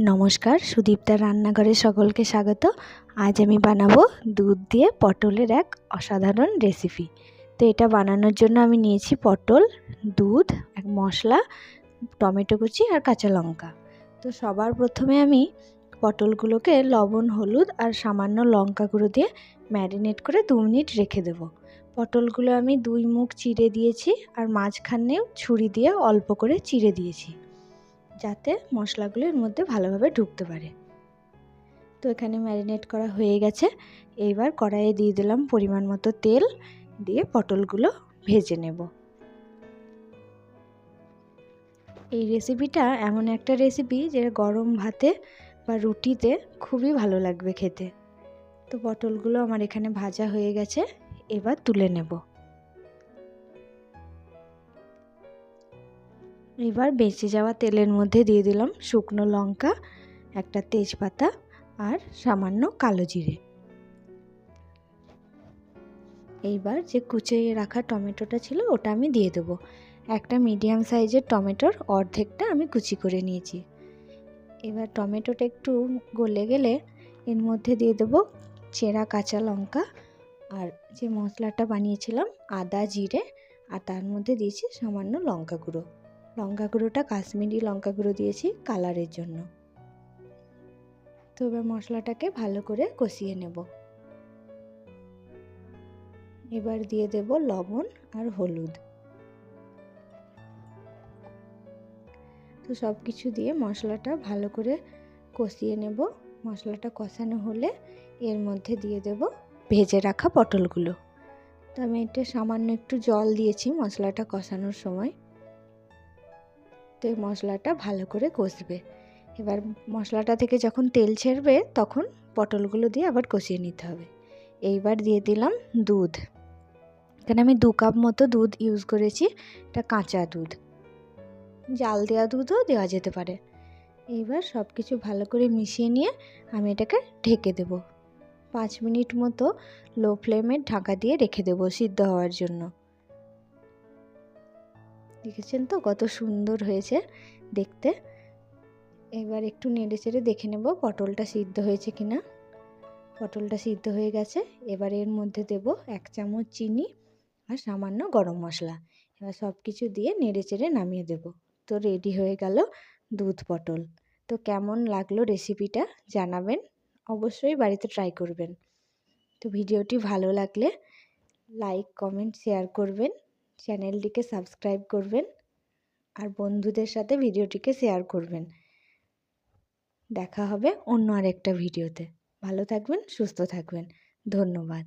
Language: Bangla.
নমস্কার, সুদীপ্তার রান্নাঘরে সকলকে স্বাগত। আজ আমি বানাবো দুধ দিয়ে পটলের এক অসাধারণ রেসিপি। তো এটা বানানোর জন্য আমি নিয়েছি পটল, দুধ, এক মশলা, টমেটো কুচি আর কাঁচা লঙ্কা। তো সবার প্রথমে আমি পটলগুলোকে লবণ, হলুদ আর সামান্য লঙ্কা গুঁড়ো দিয়ে ম্যারিনেট করে 2 মিনিট রেখে দেবো। পটলগুলো আমি 2 মুখ চিড়ে দিয়েছি আর মাঝখানেও ছুরি দিয়ে অল্প করে চিড়ে দিয়েছি, যাতে মশলাগুলো এর মধ্যে ভালোভাবে ঢুকতে পারে। তো এখানে ম্যারিনেট করা হয়ে গেছে। এইবার কড়াইয়ে দিয়ে দিলাম পরিমাণ মতো তেল, দিয়ে পটলগুলো ভেজে নেব। এই রেসিপিটা এমন একটা রেসিপি যে গরম ভাতে বা রুটিতে খুবই ভালো লাগবে খেতে। তো পটলগুলো আমার এখানে ভাজা হয়ে গেছে, এবার তুলে নেব। এবার বেঁচে যাওয়া তেলের মধ্যে দিয়ে দিলাম শুকনো লঙ্কা, একটা তেজপাতা আর সামান্য কালো জিরে। এইবার যে কুচিয়ে রাখা টমেটোটা ছিল ওটা আমি দিয়ে দেবো। একটা মিডিয়াম সাইজের টমেটোর অর্ধেকটা আমি কুচি করে নিয়েছি। এবার টমেটোটা একটু গলে গেলে এর মধ্যে দিয়ে দেবো চেরা কাঁচা লঙ্কা আর যে মশলাটা বানিয়েছিলাম আদা, জিরে, আর তার মধ্যে দিয়েছি সামান্য লঙ্কা গুঁড়ো। লঙ্কা গুঁড়োটা কাশ্মীরি লঙ্কা গুঁড়ো দিয়েছি কালারের জন্য। তো এবার মশলাটাকে ভালো করে কষিয়ে নেব। এবার দিয়ে দেব লবণ আর হলুদ। তো সব কিছু দিয়ে মশলাটা ভালো করে কষিয়ে নেব। মশলাটা কষানো হলে এর মধ্যে দিয়ে দেব ভেজে রাখা পটলগুলো। তো আমি এটা সামান্য একটু জল দিয়েছি মশলাটা কষানোর সময়। তো এই মশলাটা ভালো করে কষবে। এবার মশলাটা থেকে যখন তেল ছেড়বে তখন পটলগুলো দিয়ে আবার কষিয়ে নিতে হবে। এইবার দিয়ে দিলাম দুধ। এখানে আমি 2 কাপ মতো দুধ ইউজ করেছি। এটা কাঁচা দুধ, জাল দেওয়া দুধও দেওয়া যেতে পারে। এইবার সব কিছু ভালো করে মিশিয়ে নিয়ে আমি এটাকে ঢেকে দেব। 5 মিনিট মতো লো ফ্লেমে ঢাকা দিয়ে রেখে দেবো সিদ্ধ হওয়ার জন্য। দেখেছেন তো কত সুন্দর হয়েছে দেখতে। এবার একটু নেড়ে চেড়ে দেখে নেব পটলটা সিদ্ধ হয়েছে কিনা। পটলটা সিদ্ধ হয়ে গেছে। এবার এর মধ্যে দেব 1 চামচ চিনি আর সামান্য গরম মশলা। এবার সব কিছু দিয়ে নেড়ে চেড়ে নামিয়ে দেব। তো রেডি হয়ে গেল দুধ পটল। তো কেমন লাগলো রেসিপিটা জানাবেন, অবশ্যই বাড়িতে ট্রাই করবেন। তো ভিডিওটি ভালো লাগলে লাইক, কমেন্ট, শেয়ার করবেন, চ্যানেলটিকে সাবস্ক্রাইব করবেন আর বন্ধুদের সাথে ভিডিওটিকে শেয়ার করবেন। দেখা হবে অন্য আরেকটা ভিডিওতে। ভালো থাকবেন, সুস্থ থাকবেন। ধন্যবাদ।